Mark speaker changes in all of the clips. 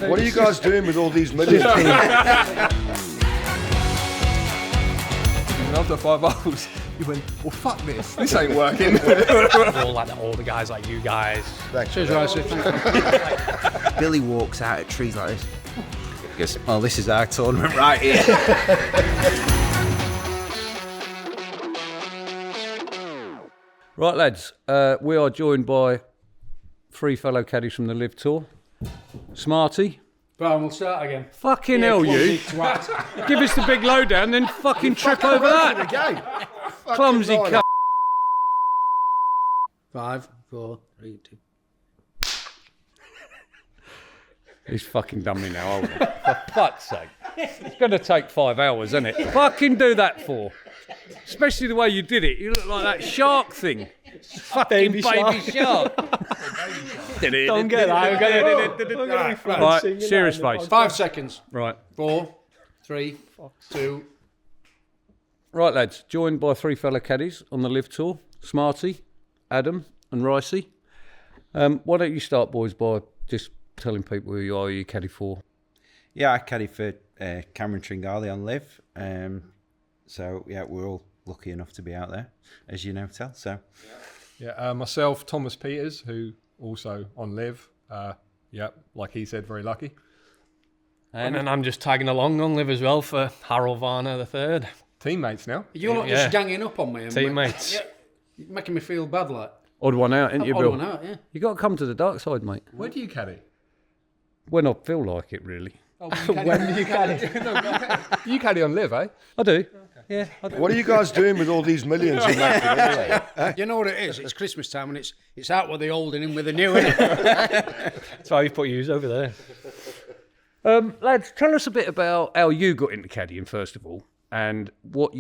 Speaker 1: What are you guys doing with all these millions?
Speaker 2: After 5 holes, you went, well, fuck this. This ain't working.
Speaker 3: We're all like the older guys, like you guys.
Speaker 1: Cheers,
Speaker 4: Billy walks out at trees like this. He goes, oh, this is our tournament right here.
Speaker 5: Right, lads, we are joined by 3 fellow caddies from the Live Tour. Smarty.
Speaker 3: Brian, we'll start again.
Speaker 5: Fucking hell, you. Give us the big lowdown, then fucking trip over that. Clumsy cunt.
Speaker 3: 5, 4, 3, 2.
Speaker 5: He's fucking done me now, hold on. For fuck's sake. It's going to take 5 hours, isn't it? Fucking do that for. Especially the way you did it. You look like that shark thing. Fucking baby shark.
Speaker 3: Don't get that.
Speaker 5: Right, serious face.
Speaker 3: 5 seconds.
Speaker 5: Right.
Speaker 3: 4, 3, 2.
Speaker 5: Right, lads, joined by 3 fellow caddies on the Live Tour. Smarty, Adam and Ricci. Why don't you start, boys, by just telling people who you are, who you caddy for?
Speaker 4: Yeah, I caddy for Cameron Tringali on Live. So, yeah, we're all lucky enough to be out there, as you know, Tel. So,
Speaker 2: Yeah, myself, Thomas Peters, who also on Live. Yeah, like he said, very lucky.
Speaker 3: And then I'm just tagging along on Live as well for Harold Varner the third.
Speaker 2: Teammates now.
Speaker 6: You're not just ganging up on me.
Speaker 3: Teammates.
Speaker 6: Yeah, you're making me feel bad, like.
Speaker 5: Odd one out, ain't you, Bill?
Speaker 6: Odd one out, yeah.
Speaker 5: You got to come to the dark side, mate.
Speaker 2: Where do you caddy?
Speaker 5: When I feel like it, really.
Speaker 2: When do you caddy? You caddy on Live, eh?
Speaker 5: I do. Yeah, I do.
Speaker 1: What are you guys doing with all these millions you're making anyway?
Speaker 6: You know what it is? It's Christmas time and it's out with the old and in with the new, isn't it?
Speaker 3: That's why we put yous over there.
Speaker 5: Lads, tell us a bit about how you got into caddying, first of all, and what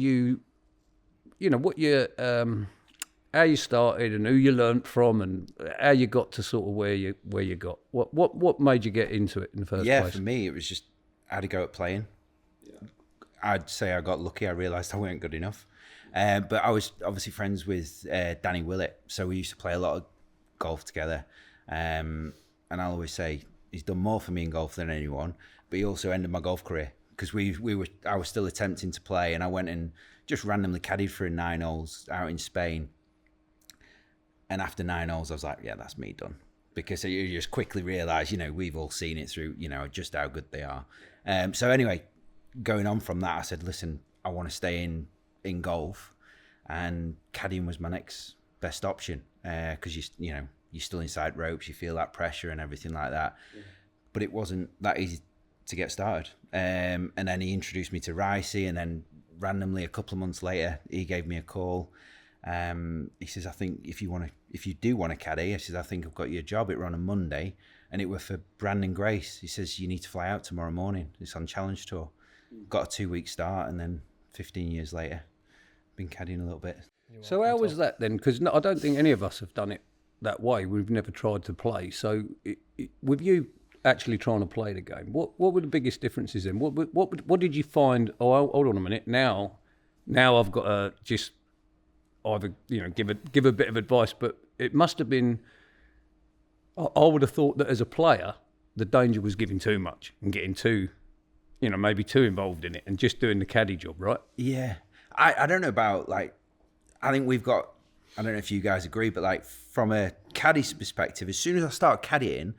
Speaker 5: how you started and who you learnt from and how you got to sort of where you got. What made you get into it in the first place?
Speaker 4: yeah, for me, it was just, I had to go at playing. I'd say I got lucky. I realised I weren't good enough. But I was obviously friends with Danny Willett, so we used to play a lot of golf together. And I'll always say he's done more for me in golf than anyone, but he also ended my golf career because I was still attempting to play, and I went and just randomly caddied for 9 holes out in Spain. And after 9 holes, I was like, yeah, that's me done. Because you just quickly realise, we've all seen it through, just how good they are. So anyway, going on from that, I said, listen, I want to stay in golf, and caddying was my next best option because you're still inside ropes, you feel that pressure and everything like that. Yeah. But it wasn't that easy to get started. And then he introduced me to Ricci, and then randomly a couple of months later, he gave me a call. He says, I think if you do want to caddy, he says, I think I've got you a job. It were on a Monday, and it were for Brandon Grace. He says, you need to fly out tomorrow morning. It's on Challenge Tour. Got a 2-week start, and then 15 years later, been caddying a little bit.
Speaker 5: So how was that then? Because I don't think any of us have done it that way. We've never tried to play. So with you actually trying to play the game, what were the biggest differences then? What did you find? Oh, hold on a minute. Now I've got to just either give a bit of advice, but it must have been. I would have thought that as a player, the danger was giving too much and getting too. Maybe too involved in it and just doing the caddy job, right?
Speaker 4: Yeah. I don't know about, I think we've got, I don't know if you guys agree, but from a caddy's perspective, as soon as I started caddying,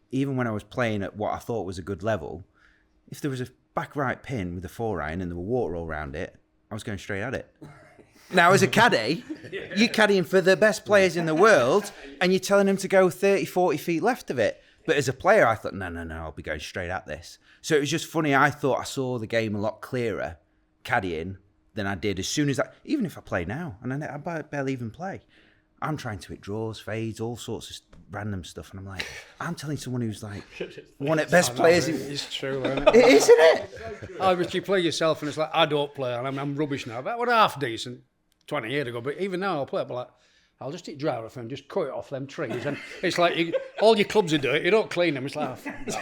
Speaker 4: even when I was playing at what I thought was a good level, if there was a back right pin with a 4-iron and there were water all around it, I was going straight at it. Now, as a caddy, you're caddying for the best players in the world and you're telling them to go 30, 40 feet left of it. But as a player, I thought, no, I'll be going straight at this. So it was just funny. I thought I saw the game a lot clearer caddying than I did as soon as even if I play now, and I barely even play. I'm trying to hit draws, fades, all sorts of random stuff. And I'm like, I'm telling someone who's one of the best players.
Speaker 6: It's true, isn't it?
Speaker 4: Isn't it?
Speaker 6: Oh, Rich, you play yourself and it's like, I don't play, and I'm rubbish now. That was half decent 20 years ago, but even now I'll play it, but I'll just take driver off and just cut it off them trees. And it's like, all your clubs are doing it, you don't clean them. It's like,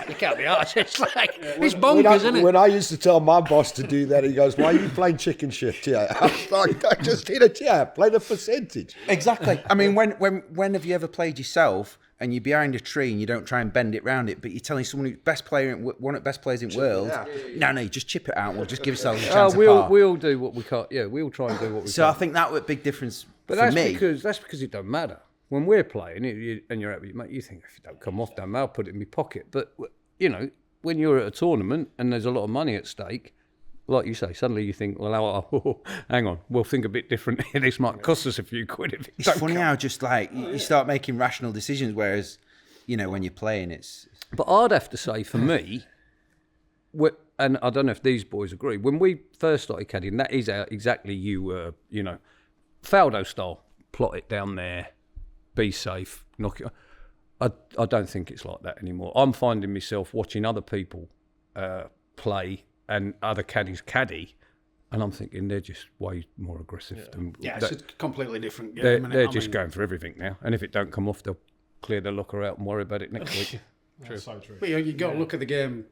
Speaker 6: you can't be arsed. It's like, it's bonkers, isn't it?
Speaker 1: When I used to tell my boss to do that, he goes, "Why are you playing chicken shift here?" I was like, "I just did it, yeah. Play the percentage."
Speaker 4: Exactly. I mean, when have you ever played yourself and you're behind a tree and you don't try and bend it round it, but you're telling someone who's one of the best players in the world, no, you just chip it out. We'll just give ourselves a chance.
Speaker 5: we all do what we can't. Yeah, we all try and do what we
Speaker 4: So
Speaker 5: can.
Speaker 4: I think that was a big difference
Speaker 5: But
Speaker 4: for
Speaker 5: that's
Speaker 4: me.
Speaker 5: because it don't matter. When we're playing and you're out, mate, you think if you don't come off, damn, I'll put it in my pocket. But when you're at a tournament and there's a lot of money at stake, like you say, suddenly you think, well, hang on, we'll think a bit different. This might cost us a few quid. If it
Speaker 4: It's
Speaker 5: don't
Speaker 4: funny
Speaker 5: come.
Speaker 4: how just like you start making rational decisions, whereas when you're playing, it's
Speaker 5: But I'd have to say, for me, and I don't know if these boys agree, when we first started caddying, that is how exactly you were, Faldo style, plot it down there, be safe, knock it. I don't think it's like that anymore. I'm finding myself watching other people play and other caddies caddy, and I'm thinking they're just way more aggressive than
Speaker 6: Yeah,
Speaker 5: that.
Speaker 6: it's a completely different game.
Speaker 5: They're,
Speaker 6: isn't it?
Speaker 5: they're
Speaker 6: I
Speaker 5: just
Speaker 6: mean,
Speaker 5: going for everything now, and if it don't come off, they'll clear their locker out and worry about it next week.
Speaker 2: That's so true.
Speaker 6: But you got to look at the game.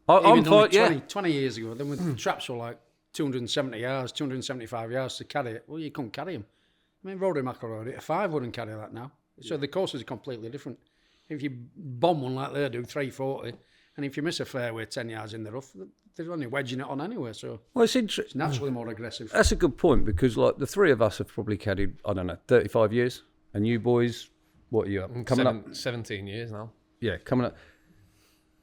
Speaker 5: I'm
Speaker 6: Even only
Speaker 5: fine,
Speaker 6: 20 years ago, then when the traps were like 270 yards, 275 yards to caddy it, well, you couldn't caddy them. I mean, Rory McIlroy at 5 wouldn't caddy that now. So the courses are completely different. If you bomb one like they do, 340, and if you miss a fairway 10 yards in the rough, they're only wedging it on anyway. So
Speaker 5: Well, it's interesting.
Speaker 6: it's naturally more aggressive.
Speaker 5: That's a good point because, like, the three of us have probably caddied, 35 years, and you boys, what are you up? Coming up,
Speaker 3: 17 years now.
Speaker 5: yeah, coming up.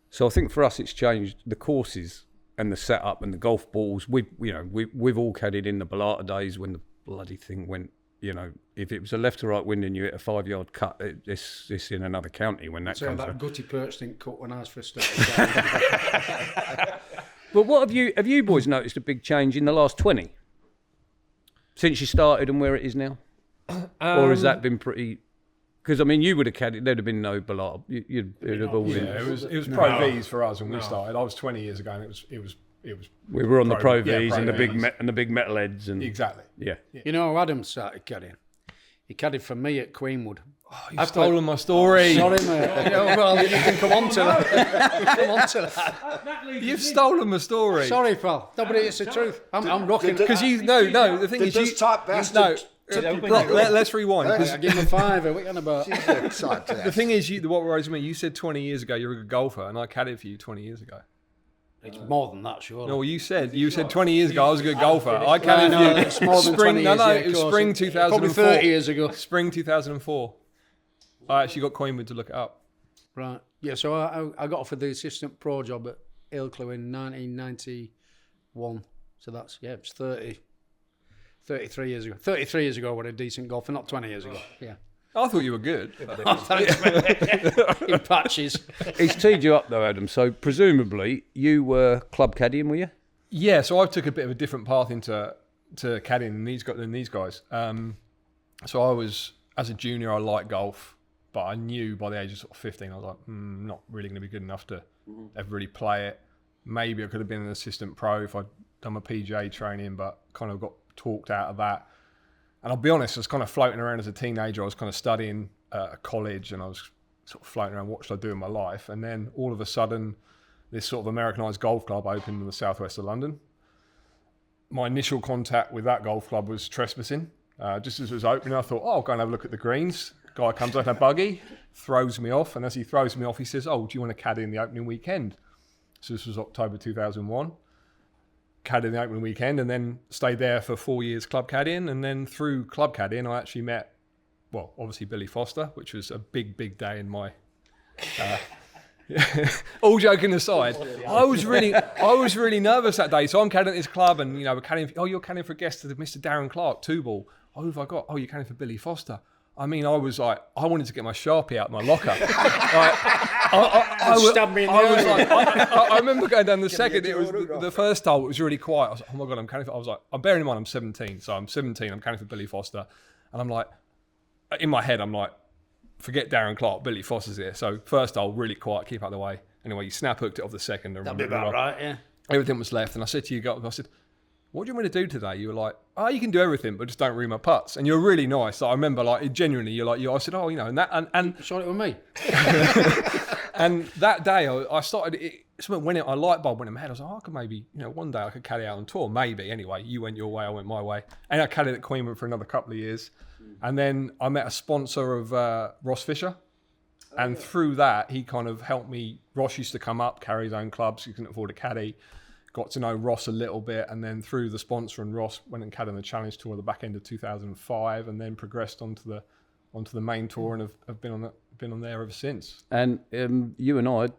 Speaker 5: So I think for us, it's changed the courses and the setup and the golf balls. We've all caddied in the Balata days when the bloody thing went. If it was a left to right wind and you hit a 5-yard cut, it's in another county when that
Speaker 6: So
Speaker 5: comes.
Speaker 6: that gutty perch didn't cut when I was first started.
Speaker 5: But what have you boys noticed a big change in the last 20 since you started and where it is now, or has that been pretty? Because I mean, you would have caddied. There'd have been no Balata. You'd have all been.
Speaker 2: Yeah, it was Pro Vs for us when we started. I was 20 years ago, and it was.
Speaker 5: We were on the Pro
Speaker 2: yeah,
Speaker 5: Vs
Speaker 2: Pro
Speaker 5: and the big
Speaker 2: Vs.
Speaker 5: and the big metalheads and
Speaker 2: Exactly.
Speaker 5: yeah.
Speaker 6: You know how Adam started caddying? He caddied for me at Queenwood.
Speaker 2: You've stolen my story.
Speaker 6: Sorry, mate. Well, you can come on to that. Come on to that.
Speaker 2: You've stolen my story.
Speaker 6: Sorry, pal. No, but it's the truth. I'm rocking.
Speaker 2: Because the thing is,
Speaker 1: this type bastard
Speaker 2: let's rewind.
Speaker 6: I give him a fiver. What are you on about?
Speaker 2: The thing is, what worries me, you said 20 years ago you're a good golfer, and I caddied for you 20 years ago.
Speaker 6: It's more than that, sure.
Speaker 2: No, well, you said 20 years ago I was a good golfer. I caddied
Speaker 6: no,
Speaker 2: for you.
Speaker 6: it's more than 20 years.
Speaker 2: it was spring 2004.
Speaker 6: Probably 30 years ago.
Speaker 2: Spring 2004. I actually got Queenwood to look it up.
Speaker 6: Right. Yeah, so I got offered the assistant pro job at Ilkley in 1991. So that's, it's 33 years ago. 33 years ago I was a decent golfer, not 20 years ago. Yeah.
Speaker 2: I thought you were good.
Speaker 6: Thanks, mate. In patches.
Speaker 5: He's teed you up though, Adam. So presumably you were club caddying, were you?
Speaker 2: Yeah, so I took a bit of a different path into caddying than these guys. So I was, as a junior, I liked golf, but I knew by the age of sort of 15, I was like, not really going to be good enough to ever really play it. Maybe I could have been an assistant pro if I'd done my PGA training, but kind of got talked out of that. And I'll be honest, I was kind of floating around as a teenager. I was kind of studying at college, and I was sort of floating around, what should I do in my life? And then all of a sudden, this sort of Americanized golf club opened in the southwest of London. My initial contact with that golf club was trespassing. Just as it was opening, I thought, I'll go and have a look at the greens. Guy comes out in a buggy, throws me off, and as he throws me off, he says, do you want to caddy in the opening weekend? So this was October 2001. Caddied in the opening weekend, and then stayed there for 4 years club caddying, and then through club caddying I actually met, obviously Billy Foster, which was a big day in my all joking aside, I was really nervous that day. So I'm caddying at this club, and we're caddying. You're caddying for a guest of Mr. Darren Clark, 2-ball. Who have I got? You're caddying for Billy Foster. I mean, I was like, I wanted to get my Sharpie out of my locker.
Speaker 6: Stab me in the eye.
Speaker 2: I remember going down the second. It was the first hole. It was really quiet. I was like, oh my god, I'm caddying for. I was like, I'm bearing in mind I'm 17, so I'm 17. I'm caddying for Billy Foster, and I'm like, in my head, I'm like, forget Darren Clark, Billy Foster's here. So first hole, really quiet, keep out of the way. Anyway, you snap hooked it off the second.
Speaker 6: That'd be about right, yeah.
Speaker 2: Everything was left, and I said to you guys, I said, what do you want me to do today? You were like, oh, you can do everything, but just don't ruin my putts. And you're really nice. Like, I remember, like, genuinely, I said, oh, you know, and
Speaker 6: Shot it with me.
Speaker 2: and that day I started, a light bulb went in my head. I was like, oh, I could maybe, you know, one day I could caddy out on tour, maybe. Anyway, you went your way, I went my way. And I caddied at Queenwood for another couple of years. And then I met a sponsor of Ross Fisher. And through that, he kind of helped me. Ross used to come up, carry his own clubs. He couldn't afford a caddy. Got to know Ross a little bit, and then through the sponsor and Ross went and caddied on the Challenge Tour at the back end of 2005, and then progressed onto the main tour, and have been on there ever since.
Speaker 5: And you and I,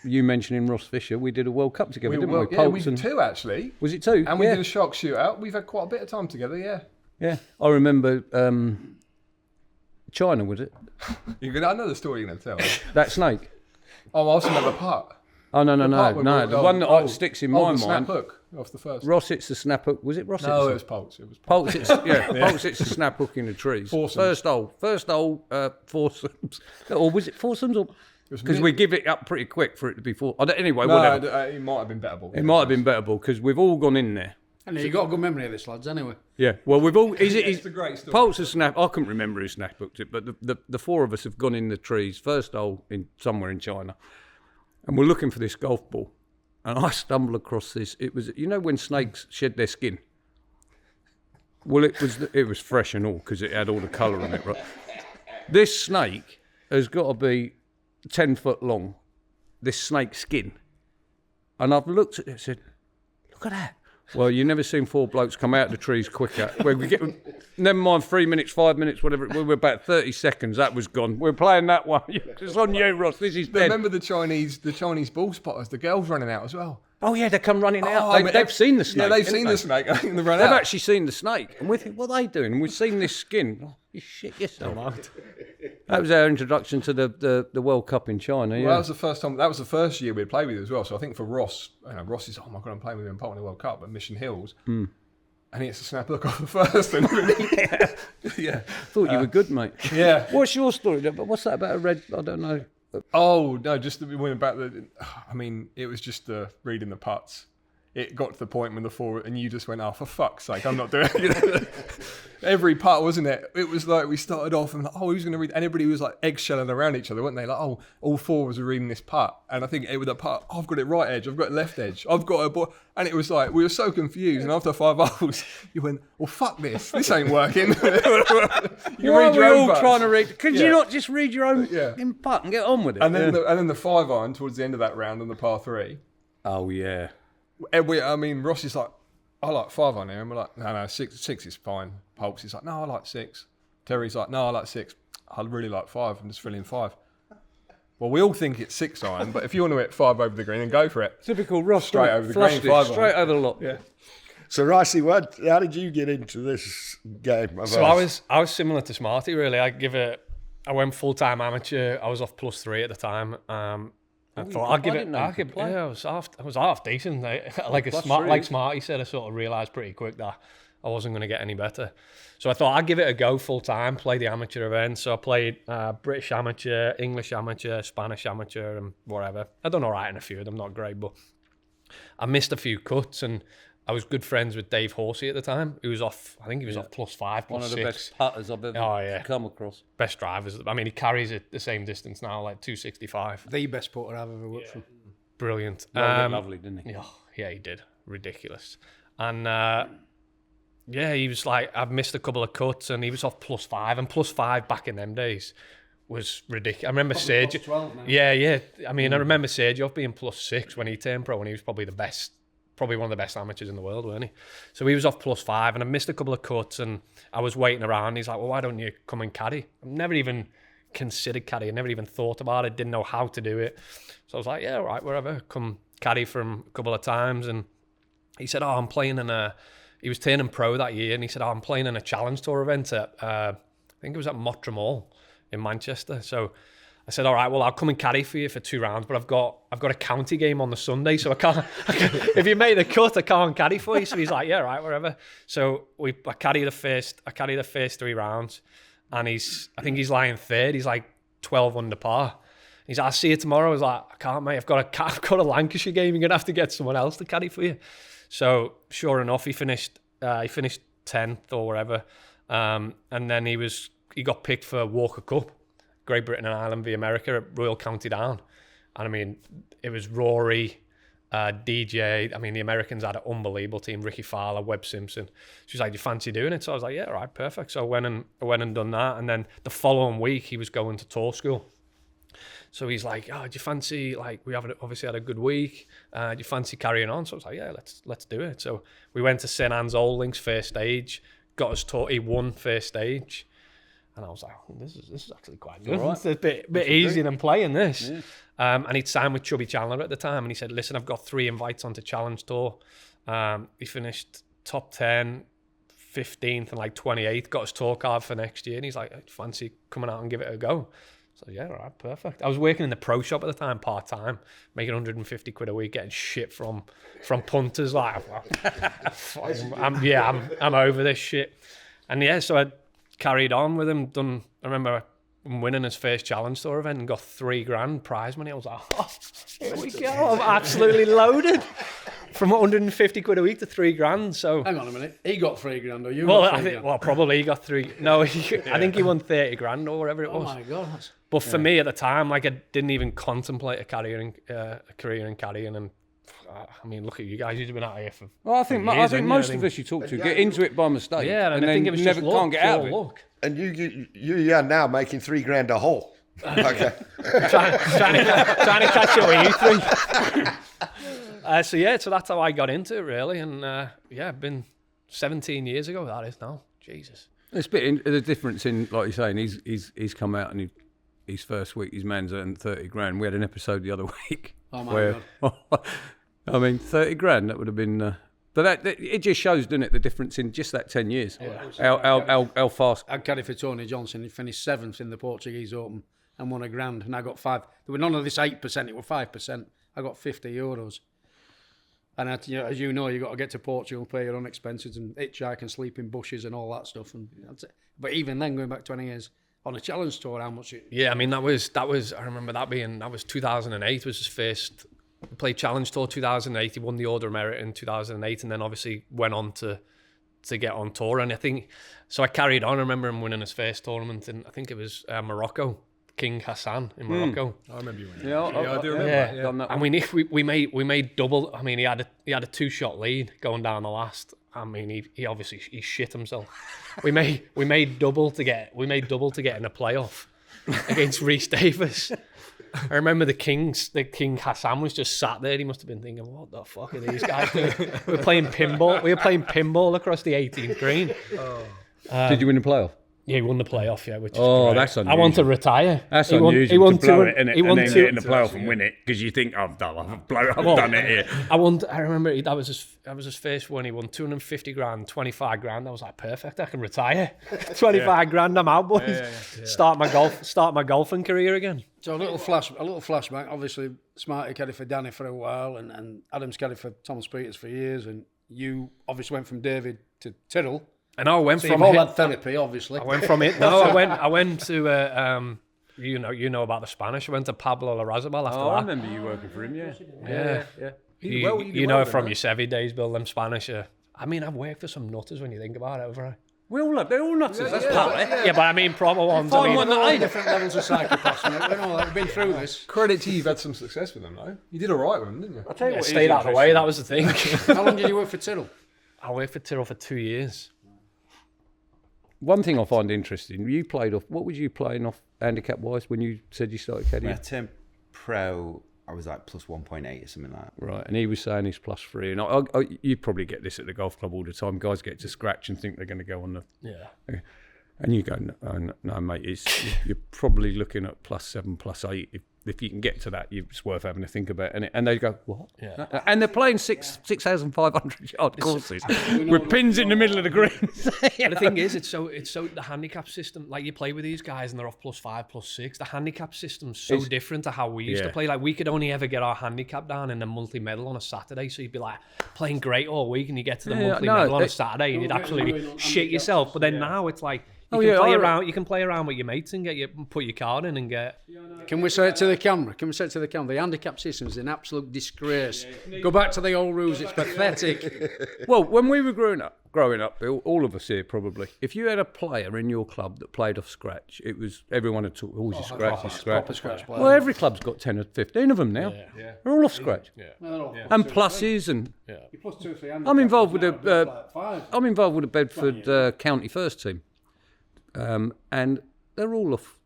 Speaker 5: you mentioning Ross Fisher, we did a World Cup together, didn't we?
Speaker 2: Yeah, we did 2 actually.
Speaker 5: Was it 2?
Speaker 2: And we did a shark shootout. We've had quite a bit of time together, yeah.
Speaker 5: Yeah, I remember China, was it?
Speaker 2: I know the story you're going to tell.
Speaker 5: That snake.
Speaker 2: Oh, I also remember putt.
Speaker 5: Oh, no.
Speaker 2: The
Speaker 5: The one that sticks in my
Speaker 2: the
Speaker 5: mind.
Speaker 2: snap hook off the first.
Speaker 5: Ross hits the snap hook. Was it Ross?
Speaker 2: No, it was Pulse.
Speaker 5: Pulse hits the snap hook in the trees.
Speaker 2: Foursomes.
Speaker 5: First hole, foursomes. Or was it foursomes? Because we give it up pretty quick for it to be four. Anyway, whatever.
Speaker 2: It might have been better ball.
Speaker 5: It might have been better ball because we've all gone in there.
Speaker 6: And you got a good memory of this, lads, anyway.
Speaker 5: Yeah, well, we've all...
Speaker 2: It's a great story.
Speaker 5: Pulse has snap... I couldn't remember who snap hooked it, but the 4 of us have gone in the trees, first hole somewhere in China, and we're looking for this golf ball. And I stumble across this. It was, you know, when snakes shed their skin. Well, it was fresh and all because it had all the colour on it, right? This snake has got to be 10 foot long. This snake skin, and I've looked at it and said, "Look at that." Well, you've never seen 4 blokes come out of the trees quicker. Where we get, never mind 3 minutes, 5 minutes, whatever. We were about 30 seconds. That was gone. We're playing that one. It's on you, Ross. This is dead.
Speaker 2: Remember the Chinese ball spotters? The girls running out as well.
Speaker 5: Oh yeah, they come running out. They've seen the snake.
Speaker 2: Yeah, they've seen the snake. I think they run
Speaker 5: They've
Speaker 2: out.
Speaker 5: actually seen the snake, and we think, what are they doing? And we've seen this skin. Oh, you shit yourself. That was our introduction to the World Cup in China. Yeah,
Speaker 2: Well, that was the first time. That was the first year we'd played with you as well. So I think for Ross, Ross is, oh my god, I'm playing with him in the World Cup at Mission Hills, and he hits a snap hook off the first. And yeah,
Speaker 5: thought you were good, mate.
Speaker 2: Yeah.
Speaker 5: What's your story? What's that about a red? I don't know.
Speaker 2: Oh no, just we went about the. I mean, it was just reading the putts. It got to the point when the 4, and you just went, oh, for fuck's sake, I'm not doing it. Every putt, wasn't it? It was like we started off and like, oh, who's going to read? And everybody was like eggshelling around each other, weren't they? Like, oh, all 4 was reading this putt. And I think it was a putt, oh, I've got it right edge, I've got it left edge, I've got a ball. And it was like, we were so confused. And after 5 holes, you went, well, fuck this. This ain't working.
Speaker 5: Why are we all trying to read? Could you not just read your own putt and get on with it?
Speaker 2: And then the 5 iron towards the end of that round on the par 3.
Speaker 5: Oh, yeah.
Speaker 2: Ross is like, I like 5 on here, and we're like, no, 6 is fine. Pulse is like, no, I like 6. Terry's like, no, I like 6. I really like 5. I'm just filling 5. Well, we all think it's 6 iron, but if you want to hit 5 over the green, then go for it.
Speaker 5: Typical Ross.
Speaker 2: Straight over the green, 5 iron.
Speaker 5: Straight over the lot.
Speaker 2: Yeah.
Speaker 1: So, Ricci, how did you get into this game?
Speaker 3: So I was similar to Smarty, really. I went full-time amateur. I was off +3 at the time. I thought I'll give it. Yeah, I was half decent. Like Smarty said, I sort of realised pretty quick that I wasn't going to get any better. So I thought I'd give it a go full time, play the amateur events. So I played British amateur, English amateur, Spanish amateur, and whatever. I done all right in a few of them, not great, but I missed a few cuts, and I was good friends with Dave Horsey at the time. He was off. I think he was off +5, +6.
Speaker 5: One of the best putters I've ever come across.
Speaker 3: Best drivers. I mean, he carries it the same distance now, like 265.
Speaker 6: The best putter I've ever worked from.
Speaker 3: Brilliant.
Speaker 5: Lovely, didn't he?
Speaker 3: Yeah, he did. Ridiculous. And he was like, I've missed a couple of cuts, and he was off +5, and +5 back in them days was ridiculous. I remember Sergio. Yeah. I mean, I remember Sergio being +6 when he turned pro, and he was probably one of the best amateurs in the world, weren't he? So he was off +5, and I missed a couple of cuts, and I was waiting around. He's like, well, why don't you come and caddy? I've never even considered caddy. I never even thought about it, didn't know how to do it. So I was like, yeah, all right, wherever. Come caddy from a couple of times. And he said, I'm playing he was turning pro that year, and he said, I'm playing in a Challenge Tour event at, I think it was at Mottram Hall in Manchester. So I said, all right, well, I'll come and caddy for you for 2 rounds, but I've got a county game on the Sunday, so I can't if you make the cut, I can't caddy for you. So he's like, yeah, right, wherever. So I caddy the first 3 rounds, and I think he's lying third. He's like 12 under par. He's like, I'll see you tomorrow. I was like, I can't, mate. I've got a Lancashire game. You're gonna have to get someone else to caddy for you. So sure enough, he finished 10th or whatever, and then he got picked for Walker Cup, Great Britain and Ireland v America at Royal County Down, and I mean it was Rory, DJ. I mean the Americans had an unbelievable team: Ricky Fowler, Webb Simpson. She was like, "Do you fancy doing it?" So I was like, "Yeah, all right, perfect." So I went and done that, and then the following week he was going to tour school. So he's like, "Oh, do you fancy, like, we haven't obviously had a good week. Do you fancy carrying on?" So I was like, "Yeah, let's do it." So we went to St Anne's Oldings first stage, got us taught. He won first stage, and I was like, oh, "This is actually quite good. Right. It's a bit easier than playing this." Yeah. And he'd signed with Chubby Chandler at the time, and he said, "Listen, I've got 3 invites onto Challenge Tour." He finished top 10, 15th, and like 28th. Got his tour card for next year, and he's like, "Fancy coming out and give it a go?" So yeah, all right, perfect. I was working in the pro shop at the time, part time, making 150 quid a week, getting shit from punters. Like, I'm over this shit. And yeah, so I carried on with him. I remember winning his first challenge tour event and got $3,000 prize money. I was like, oh, here we go. I'm absolutely loaded. From 150 quid a week to $3,000. So
Speaker 6: hang on a minute, he got $3,000 or you? Got $3,000?
Speaker 3: Probably he got 3. No, I think he won 30 grand or whatever it was.
Speaker 6: Oh my god!
Speaker 3: But for me at the time, like I didn't even contemplate a career in caddying, and I mean, look at you guys. You've been out here for.
Speaker 5: Well, I think most of us you talk to get into it by mistake.
Speaker 3: Yeah,
Speaker 5: and
Speaker 3: I think it was
Speaker 5: never
Speaker 3: just
Speaker 5: can't get out of it.
Speaker 3: Luck.
Speaker 1: And you are now making $3,000 a hole. Okay.
Speaker 3: trying to catch up with you 3. So that's how I got into it, really, and been 17 years ago. That is now, Jesus.
Speaker 5: It's a bit the difference in, like you're saying, he's come out and his first week, his man's earned 30 grand. We had an episode the other week.
Speaker 6: Oh my God.
Speaker 5: I mean, 30 grand, that would have been. But it just shows, doesn't it, the difference in just that 10 years. Yeah. How fast.
Speaker 6: I caddied for Tony Johnson. He finished 7th in the Portuguese Open and won £1,000, and I got 5. There were none of this 8%. It was 5%. I got €50. And as you know, you got to get to Portugal, pay your own expenses, and hitchhike and sleep in bushes and all that stuff. And that's it. But even then, going back 20 years on a challenge tour, how much?
Speaker 3: Yeah, I mean that was. I remember that was 2008. Was his first. Played challenge tour 2008. He won the Order of Merit in 2008, and then obviously went on to get on tour. And I think so. I carried on. I remember him winning his first tournament, and I think it was Morocco. King Hassan in Morocco.
Speaker 2: I remember you winning.
Speaker 5: Yeah,
Speaker 2: I do remember.
Speaker 5: Yeah.
Speaker 3: I mean, if we made double. I mean, he had a 2-shot lead going down the last. I mean, he obviously shit himself. We made double to get in a playoff against Rhys Davis. I remember the King Hassan was just sat there. He must have been thinking, "What the fuck are these guys doing?" We were playing pinball across the 18th green.
Speaker 5: Did you win the playoff?
Speaker 3: Yeah, he won the playoff, which is great.
Speaker 5: That's unusual.
Speaker 3: I want to retire.
Speaker 5: That's unusual.
Speaker 3: He won
Speaker 7: to blow it,
Speaker 3: and
Speaker 7: then get in the playoff and win it, because you think, I've done it here.
Speaker 3: I remember that was his first one. He won 250 grand, 25 grand. I was like, perfect, I can retire. 25 grand, I'm out, boys. Yeah. Start my golfing career again.
Speaker 6: So a little flashback. Obviously, Smarty caddied for Danny for a while, and Adam's caddied for Thomas Peters for years, and you obviously went from David to Tyrrell.
Speaker 3: And I went
Speaker 6: so
Speaker 3: from
Speaker 6: you've all had therapy, obviously.
Speaker 3: I went from it. No, I went to you know about the Spanish. I went to Pablo Larrazabal after that.
Speaker 5: I remember you working for him. Yeah.
Speaker 3: You know from your Sevi days, Bill. Them Spanish. I mean, I've worked for some nutters when you think about it, haven't I?
Speaker 5: They're all nutters. That's part of it.
Speaker 3: Yeah, but I mean proper ones.
Speaker 6: Find one that ain't different levels of psychopaths. We've been through this.
Speaker 2: Credit to you, you've had some success with them, though. You did all right with them, didn't you?
Speaker 5: I'll tell you what.
Speaker 3: Stayed out of the way. That was the thing.
Speaker 6: How long did you work for Tyrrell?
Speaker 3: I worked for Tyrrell for 2 years.
Speaker 5: One thing I find interesting, you played off. What was you playing off handicap wise when you said you started caddying?
Speaker 4: When I turned pro, I was like plus 1.8 or something like that.
Speaker 5: Right, and he was saying he's plus 3. And you probably get this at the golf club all the time. Guys get to scratch and think they're going to go on the.
Speaker 3: Yeah.
Speaker 5: And you go, no, mate. You're probably looking at plus 7, plus 8. If you can get to that, it's worth having to think about. And they go, what?
Speaker 3: Yeah.
Speaker 5: And they're playing 6,500 yard courses with pins in the middle of the greens.
Speaker 3: The thing is, it's so the handicap system. Like you play with these guys and they're off plus 5, plus 6. The handicap system's so different to how we used to play. Like we could only ever get our handicap down in the multi-medal on a Saturday. So you'd be like playing great all week, and you get to the multi-medal on a Saturday, and you'd absolutely shit yourself. But then now it's like, You can play around with your mates and put your card in and get.
Speaker 6: Can we say it to the camera? The handicap system is an absolute disgrace. Go back to the old rules. It's pathetic.
Speaker 5: Well, when we were growing up, Bill, all of us here probably, if you had a player in your club that played off scratch, it was everyone had talked, your scratch.
Speaker 6: Proper scratch player.
Speaker 5: Well, every club's got 10 or 15 of them now. They're all off scratch. And pluses and.
Speaker 6: You plus 2 for
Speaker 5: I'm involved with the Bedford County First team, and they're all off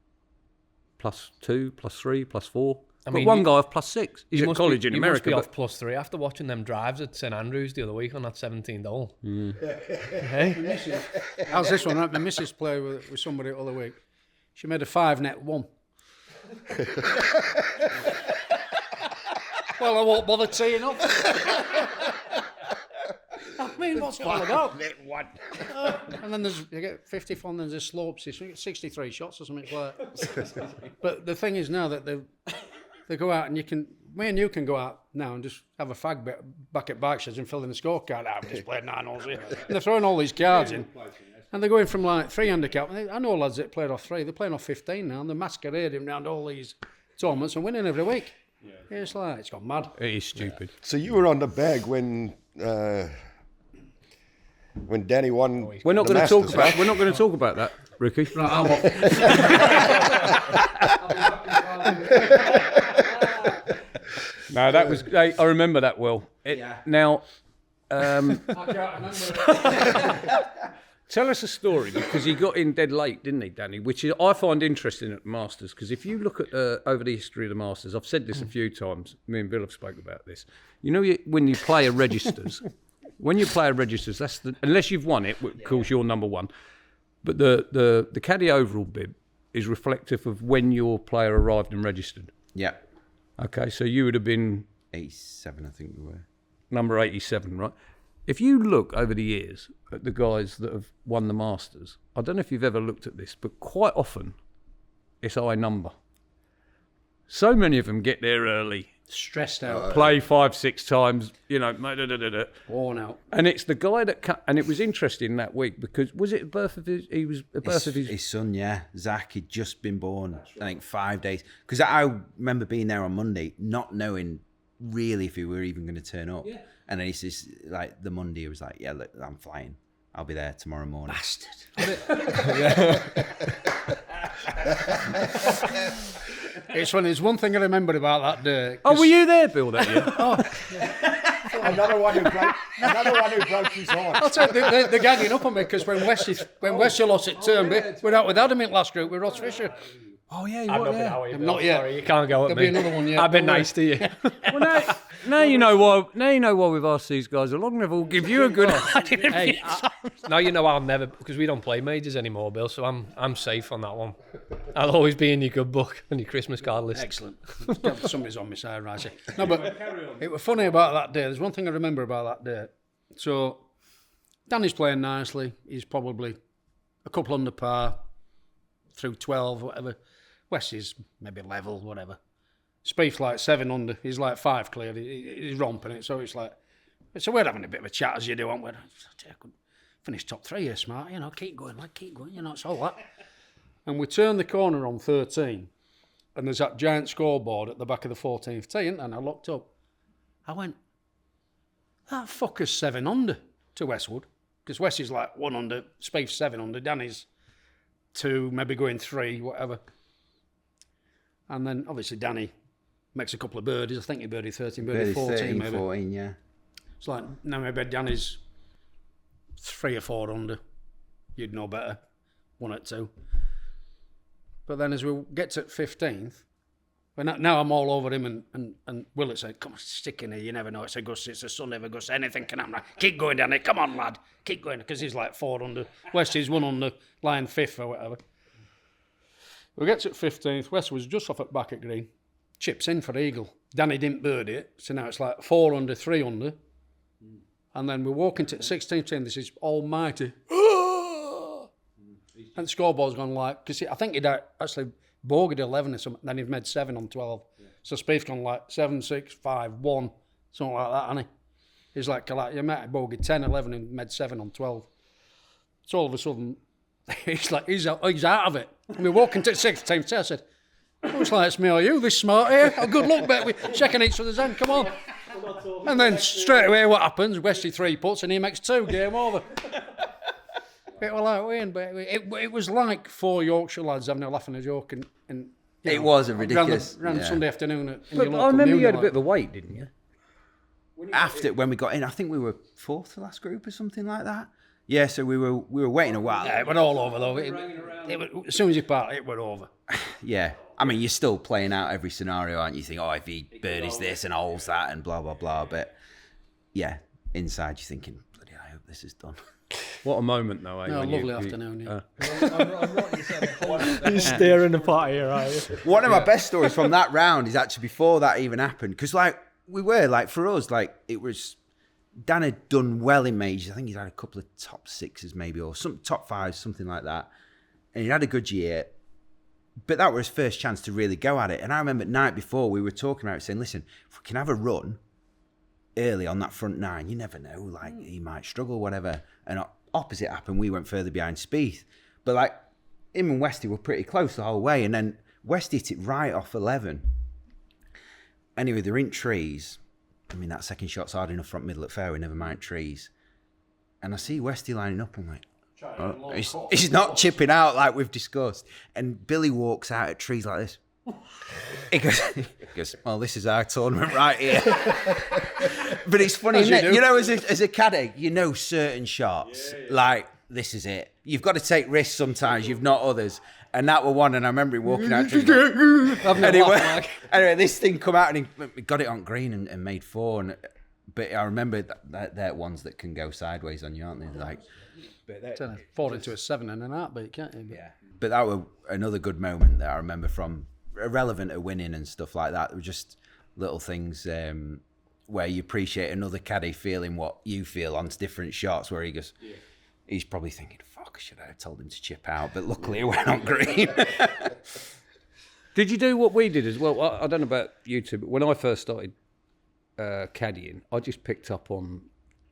Speaker 5: +2, +3, +4. One guy off +6. He's at college in America.
Speaker 3: He must be off +3 after watching them drives at St Andrews the other week on that 17th hole.
Speaker 6: Hey? How's this one? My missus played with somebody the other week. She made a 5-net 1. Well, I won't bother teeing up. I mean, what's it all about? And then you get 54, and then there's a slope system. You get 63 shots or something like that. But the thing is now that they go out and me and you can go out now and just have a fag back at Berkshire's and fill in the scorecard. I've just played 9 holes here. And they're throwing all these cards in. And they're going from like 3 handicap. I know lads that played off 3. They're playing off 15 now, and they're masquerading around all these tournaments and winning every week. Yeah. It's like, it's gone mad.
Speaker 5: It is stupid.
Speaker 1: So you were on the bag when Danny won.
Speaker 5: We're not going to talk about that, Ricky.
Speaker 6: Right, I'm off.
Speaker 5: No, that was. I remember that well. Now,
Speaker 6: I can't remember.
Speaker 5: tell us a story, because he got in dead late, didn't he, Danny? Which I find interesting at the Masters, because if you look at over the history of the Masters, I've said this a few times. Me and Bill have spoke about this. You know, when you play a registers, that's unless you've won it, of course you're number one. But the caddy overall bib is reflective of when your player arrived and registered.
Speaker 4: Yeah.
Speaker 5: Okay, so you would have been
Speaker 4: 87, I think we were.
Speaker 5: Number 87, right? If you look over the years at the guys that have won the Masters, I don't know if you've ever looked at this, but quite often it's high number. So many of them get there early,
Speaker 6: stressed out,
Speaker 5: play 5-6 times,
Speaker 6: worn out.
Speaker 5: And it's the guy that and it was interesting that week, because was it the birth of his? He was the birth of
Speaker 4: his son. Yeah, Zach. He'd just been born. I think 5 days. Because I remember being there on Monday, not knowing really if he were even going to turn up. Yeah. And then he says, like, the Monday, he was like, yeah, look, I'm flying. I'll be there tomorrow morning.
Speaker 6: Bastard. It's funny. There's one thing I remember about that day.
Speaker 5: Oh, were you there, Bill, that year?
Speaker 1: Another one who broke his heart.
Speaker 6: I'll tell you, they're gagging up on me, because when Westy lost at Turnby, we're out with Adam in last group with Ross Fisher.
Speaker 5: Oh, yeah, you
Speaker 3: I've
Speaker 5: were
Speaker 3: not been
Speaker 5: there.
Speaker 3: out with you,
Speaker 6: Not yet.
Speaker 3: Sorry, you can't go at
Speaker 6: There'll
Speaker 3: me.
Speaker 6: be another one yet.
Speaker 3: I've been nice to you.
Speaker 5: Well, now you know why. Now you know why we've asked these guys along. They'll give you a good.
Speaker 3: Hey, now you know I'll never, because we don't play majors anymore, Bill. So I'm safe on that one. I'll always be in your good book on your Christmas card list.
Speaker 6: Excellent. Somebody's on my side, right? No, but it was funny about that day. There's one thing I remember about that day. So Danny's playing nicely. He's probably a couple under par through 12, whatever. West is maybe level, whatever. Spieth's like 7 under. He's like 5 clear. He's romping it. So it's like, so we're having a bit of a chat as you do, aren't we? I could finish top 3 here, smart. Keep going, lad, keep going. It's all that. And we turn the corner on 13, and there's that giant scoreboard at the back of the 14th tee, and I looked up. I went, that fucker's 7 under to Westwood, because West is like 1 under, Spieth's 7 under, Danny's 2, maybe going 3, whatever. And then obviously Danny makes a couple of birdies. I think he birdied 13, birdied 14 maybe.
Speaker 4: 14, yeah.
Speaker 6: It's like, now maybe Danny's 3 or 4 under. You'd know better. 1 at 2. But then as we get to 15th, now I'm all over him, and Willett said, come on, stick in here, you never know, it's Augusta, it's a Sunday of Augusta, anything can happen. Keep going, Danny, come on, lad, keep going, because he's like 4 under. West is 1 under, lying 5th or whatever. We get to 15th, West was just off at back at green, chips in for eagle. Danny didn't birdie it, so now it's like 4 under, 3 under. And then we walk into 16th, and this is almighty. And the scoreboard's gone like, because I think he'd actually bogeyed 11 or something, then he'd made 7 on 12. So Spieth's gone like 7, 6, 5, 1, something like that, hasn't he? He's like, you might have bogeyed 10, 11 and made 7 on 12. So all of a sudden, He's like, he's out of it. And we're walking to the 16th tee. I said, looks like it's me or you, this smart here. Oh, good luck, mate. We're checking each other's hand. Come on. And then straight away, what happens? Westy 3 puts and he makes 2. Game over. It was like win, but it was like 4 Yorkshire lads having a laugh and a joke, and
Speaker 4: It was a ridiculous.
Speaker 6: Ran Sunday afternoon at in
Speaker 5: But
Speaker 6: your
Speaker 5: I
Speaker 6: local
Speaker 5: remember you
Speaker 6: community,
Speaker 5: had a
Speaker 6: like.
Speaker 5: bit of a wait, didn't you?
Speaker 4: When we got in, I think we were 4th to last group or something like that. Yeah, so we were waiting a while.
Speaker 6: Yeah, it went all over though. As soon as you part, it went over.
Speaker 4: Yeah, I mean, you're still playing out every scenario, aren't you? You think, oh, if he birdies this and holds that and blah, blah, blah. But yeah, inside you're thinking, bloody hell, I hope this is done.
Speaker 5: What a moment, though, eh?
Speaker 6: No,
Speaker 5: when
Speaker 6: lovely afternoon. Yeah.
Speaker 3: You're steering the pot here, are you?
Speaker 4: One of my best stories from that round is actually before that even happened. Because, like, for us, like, it was... Dan had done well in majors. I think he'd had a couple of top 6s maybe, or some top 5s, something like that. And he had a good year. But that was his first chance to really go at it. And I remember the night before we were talking about it, saying, listen, if we can have a run early on that front 9, you never know, like, he might struggle, whatever. And opposite happened, we went further behind Spieth. But, like, him and Westy were pretty close the whole way. And then Westy hit it right off 11. Anyway, they're in trees. I mean, that second shot's hard enough front middle at fairway, never mind trees. And I see Westy lining up, I'm like, oh, he's not chipping out like we've discussed. And Billy walks out at trees like this. He goes, well, this is our tournament right here. But it's funny, isn't it? You know, as a caddy, you know certain shots, like, this is it. You've got to take risks sometimes, you've not others. And that were one, and I remember him walking out. Anyway, this thing come out, and he got it on green and made 4. But I remember that they're ones that can go sideways on you, aren't they? Like,
Speaker 6: Fall into a 7 in an heartbeat, can't you?
Speaker 4: Yeah. But that was another good moment that I remember from irrelevant to winning and stuff like that. There were just little things where you appreciate another caddy feeling what you feel on different shots, where he goes, he's probably thinking, fuck, I should have told him to chip out, but luckily it went on green.
Speaker 5: Did you do what we did as well? I don't know about you two, but when I first started caddying, I just picked up on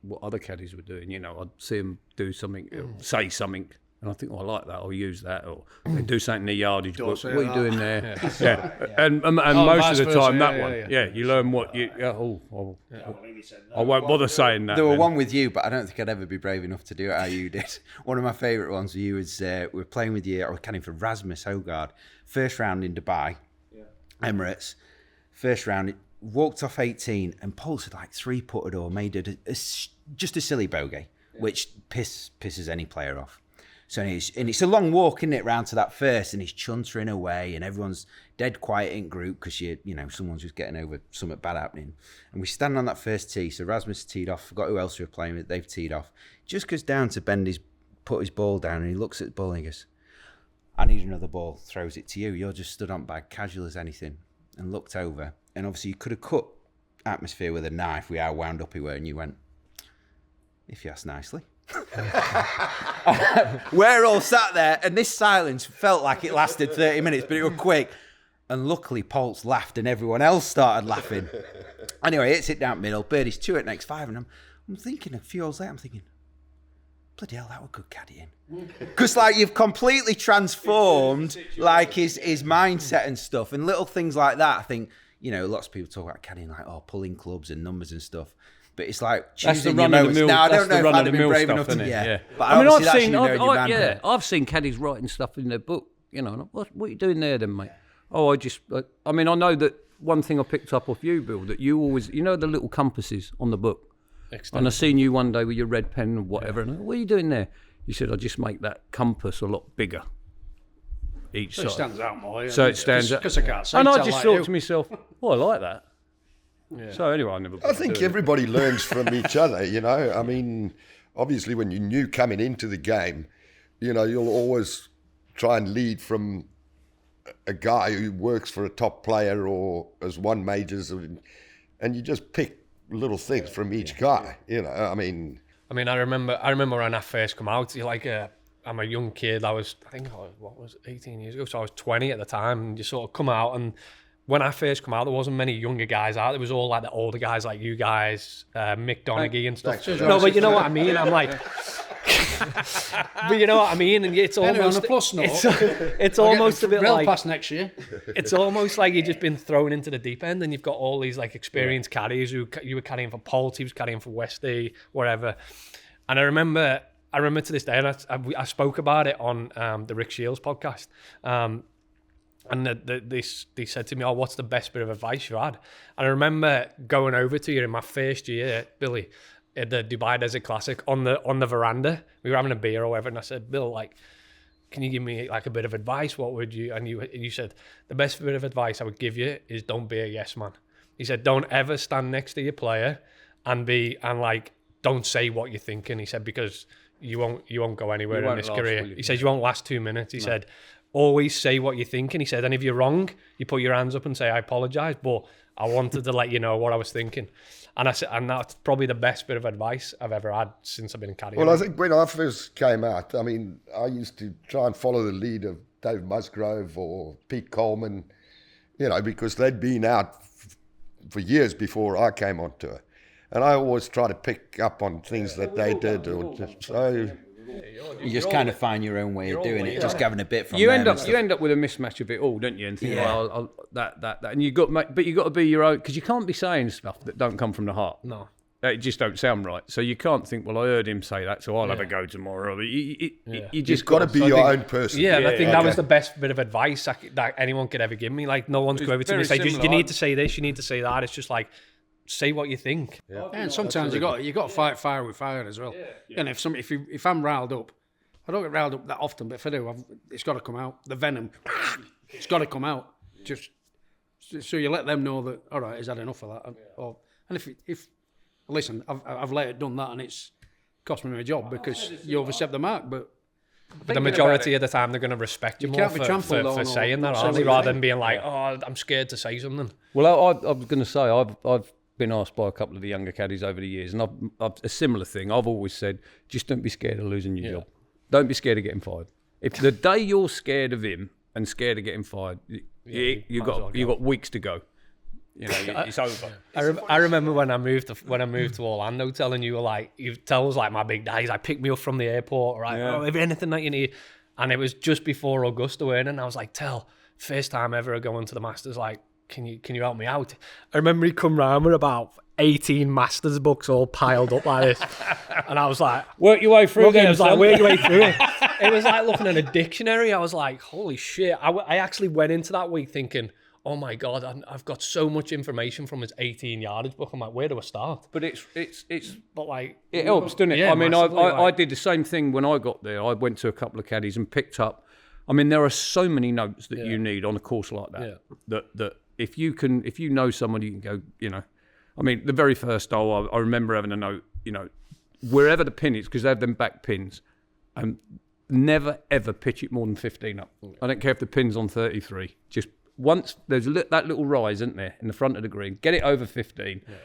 Speaker 5: what other caddies were doing. You know, I'd see them do something, say something, and I think, oh, I like that, I'll use that, or they do something in the yardage. What are you doing there? Yeah. And most of the time, that one, you learn what you... I won't bother saying that.
Speaker 4: There were one with you, but I don't think I'd ever be brave enough to do it how you did. One of my favourite ones with you was we were playing with you, I was caddying for Rasmus Hogard. First round in Dubai, Emirates. First round, walked off 18 and pulsed like 3-putted or made it just a silly bogey, which pisses any player off. So it's a long walk, isn't it, round to that first, and he's chuntering away, and everyone's dead quiet in group because you know someone's just getting over something bad happening. And we stand on that first tee. So Rasmus teed off. Forgot who else we were playing with. They've teed off. Just goes down to put his ball down, and he looks at the ball and he goes, "I need another ball." Throws it to you. You're just stood on bag, casual as anything, and looked over. And obviously you could have cut atmosphere with a knife. We how wound up he were, and you went, "If you ask nicely." We're all sat there, and this silence felt like it lasted 30 minutes, but it was quick. And luckily, Paul's laughed, and everyone else started laughing. Anyway, it's hit down middle. Birdie's 2 at next 5, and I'm thinking a few hours later, I'm thinking, bloody hell, that was good caddying. Because like you've completely transformed like his mindset and stuff, and little things like that. I think, you know, lots of people talk about caddying like pulling clubs and numbers and stuff. But it's like choosing your moments. Now, I don't know if I'd have been brave enough to... Yeah. But
Speaker 5: I mean,
Speaker 4: I've
Speaker 5: seen caddies writing stuff in their book. You know, what are you doing there then, mate? Oh, I mean, I know that one thing I picked up off you, Bill, that you always... You know the little compasses on the book? And I seen you one day with your red pen or whatever. And I, what are you doing there? You said, I just make that compass a lot bigger. Each side.
Speaker 6: It stands out more. Yeah.
Speaker 5: So it stands out.
Speaker 6: Because I can't see.
Speaker 5: And I just thought to myself, oh, I like that. Yeah. So anyway,
Speaker 1: I think everybody learns from each other, you know. I mean, obviously when you're new coming into the game, you know, you'll always try and lead from a guy who works for a top player or has won majors, and you just pick little things from each guy, you know. I mean, I
Speaker 3: remember when I first come out, like I'm a young kid. I think I was 18 years ago, so I was 20 at the time, and you sort of come out and when I first come out, there wasn't many younger guys out. There was all like the older guys, like you guys, Mick Donaghy and stuff. No, but you know what I mean. I'm like, but you know what I mean. And it's
Speaker 6: Anyway,
Speaker 3: almost
Speaker 6: on a plus note,
Speaker 3: it's almost a bit
Speaker 6: rail
Speaker 3: like
Speaker 6: pass next year.
Speaker 3: it's almost like you've just been thrown into the deep end, and you've got all these like experienced caddies who you were caddying for Polt, he was caddying for Westy, whatever. And I remember to this day, and I spoke about it on the Rick Shields podcast. And they said to me, "Oh, what's the best bit of advice you had?" And I remember going over to you in my first year, Billy, at the Dubai Desert Classic on the veranda. We were having a beer or whatever, and I said, "Bill, like, can you give me like a bit of advice? What would you?" And you said, "The best bit of advice I would give you is don't be a yes man." He said, "Don't ever stand next to your player and don't say what you're thinking." He said, "Because you won't go anywhere in this career." He said, "You won't last 2 minutes." He said, "Always say what you're thinking." He said, "And if you're wrong, you put your hands up and say, I apologise, but I wanted to let you know what I was thinking." And I said, and that's probably the best bit of advice I've ever had since I've been in caddying.
Speaker 1: Well, I think when I first came out, I mean, I used to try and follow the lead of Dave Musgrove or Pete Coleman, you know, because they'd been out for years before I came on tour. And I always try to pick up on things that they did.
Speaker 4: You just kind of find your own way of doing it, just having a bit from
Speaker 5: You
Speaker 4: them
Speaker 5: end
Speaker 4: and
Speaker 5: up
Speaker 4: stuff.
Speaker 5: with a mismatch of it all, don't you? And think,
Speaker 4: Yeah.
Speaker 5: well, that, and you got to be your own, because you can't be saying stuff that don't come from the heart.
Speaker 3: No.
Speaker 5: It just don't sound right. So you can't think, well, I heard him say that, so I'll have a go tomorrow. You
Speaker 1: You've
Speaker 5: just
Speaker 1: got to be
Speaker 5: so I
Speaker 1: your
Speaker 5: think-
Speaker 1: own person.
Speaker 3: Yeah, and I think that
Speaker 1: Okay.
Speaker 3: was the best bit of advice that anyone could ever give me. Like, no one's
Speaker 5: It's
Speaker 3: go over to me and
Speaker 5: very
Speaker 3: say,
Speaker 5: similar.
Speaker 3: you need to say this, you need to say that. It's just like, say what you think.
Speaker 6: Yeah, and sometimes you got to fight fire with fire as well. And if I'm riled up, I don't get riled up that often, but if I do, it's got to come out. The venom, it's got to come out. Just so you let them know that, all right, is that enough of that? And if listen, I've later done that, and it's cost me my job because you overstepped the mark. But
Speaker 3: the majority of the time, they're going to respect you more
Speaker 6: can't be
Speaker 3: for
Speaker 6: trampled on or
Speaker 3: saying that,
Speaker 6: say
Speaker 3: aren't
Speaker 6: what
Speaker 3: they?
Speaker 6: you
Speaker 3: Rather
Speaker 6: think.
Speaker 3: than being like, oh, I'm scared to say something.
Speaker 5: Well, I was going to say, I've been asked by a couple of the younger caddies over the years, and I've a similar thing. I've always said, just don't be scared of losing your job. Don't be scared of getting fired. If the day you're scared of him and scared of getting fired, you got weeks to go. You know, it's over.
Speaker 3: I remember when I moved to Orlando, telling you Tel was like my big day. He's like, pick me up from the airport, right?
Speaker 5: Yeah.
Speaker 3: Oh, if anything that you need. And it was just before Augusta went, and I was like, Tel, first time ever going to the Masters, like, can you help me out? I remember he come round with about 18 Masters books all piled up like this, and I was like,
Speaker 5: Work your way through them.
Speaker 3: it was like, work your way through it. It was like looking at a dictionary. I was like, holy shit. I actually went into that week thinking, oh my God, I've got so much information from his 18 yardage book. I'm like, where do I start?
Speaker 5: But it's
Speaker 3: But like,
Speaker 5: it helps, doesn't it?
Speaker 3: Yeah,
Speaker 5: I mean,
Speaker 3: massively,
Speaker 5: I did the same thing when I got there. I went to a couple of caddies and picked up. I mean, there are so many notes that you need on a course like that. That if you know someone, you can go. You know, I mean, the very first hole, I remember having a note. You know, wherever the pin is, because they have them back pins, and never ever pitch it more than 15 up. I don't care if the pin's on 33. Just once there's that little rise, isn't there, in the front of the green, get it over 15. Yeah.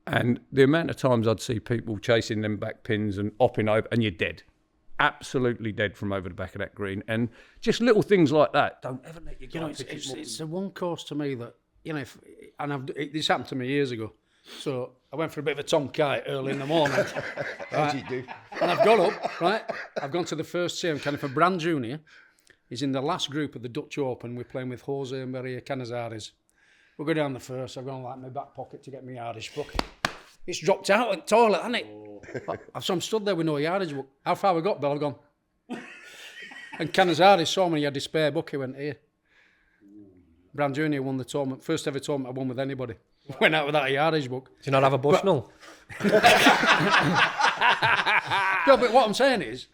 Speaker 5: And the amount of times I'd see people chasing them back pins and opping over, and you're dead. Absolutely dead from over the back of that green. And just little things like that. Don't ever let your guy pitch it more.
Speaker 6: it's the one course to me that, you know, this happened to me years ago. So I went for a bit of a tomkite early in the morning.
Speaker 1: As you do.
Speaker 6: And I've got up, right? I've gone to the first tee. I'm kind of a brand junior. He's in the last group of the Dutch Open. We're playing with Jose and Maria Canizares. We'll go down the first. I've gone like my back pocket to get my yardage book. It's dropped out at the toilet, hasn't it? So I'm stood there with no yardage book. How far we got, Bill? I've gone. And Canizares saw me, he had his spare book. He went, here. Brand Junior won the tournament. First ever tournament I won with anybody. Went out without a yardage book.
Speaker 3: do you not have a Bushnell?
Speaker 6: No, but what I'm saying is,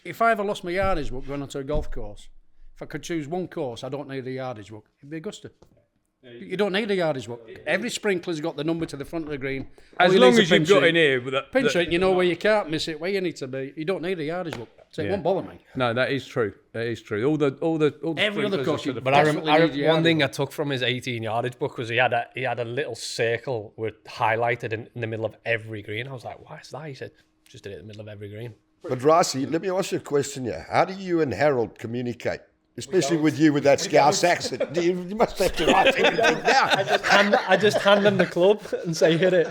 Speaker 6: if I ever lost my yardage book going onto a golf course, if I could choose one course, I don't need a yardage book. It'd be Augusta. You don't need a yardage book. Every sprinkler's got the number to the front of the green.
Speaker 5: As
Speaker 6: All you
Speaker 5: long
Speaker 6: need
Speaker 5: as
Speaker 6: is a
Speaker 5: you've
Speaker 6: pin
Speaker 5: got
Speaker 6: sheet.
Speaker 5: in here with that.
Speaker 6: Pin sheet, you know where you can't miss it, where you need to be. You don't need a yardage book. So it won't bother me.
Speaker 5: No, that is true. That is true. All the
Speaker 6: Every other
Speaker 5: sprinklers
Speaker 6: course
Speaker 5: are to
Speaker 6: you-
Speaker 5: the
Speaker 3: But one thing
Speaker 6: Yeah.
Speaker 3: I took from his 18 yardage book was he had a little circle with highlighted in the middle of every green. I was like, why is that? He said, just did it in the middle of every green.
Speaker 1: But Ricci, let me ask you a question here. How do you and Harold communicate? Especially with you with that Scouse accent. You must have to write everything down.
Speaker 3: I just hand them the club and say, hit it.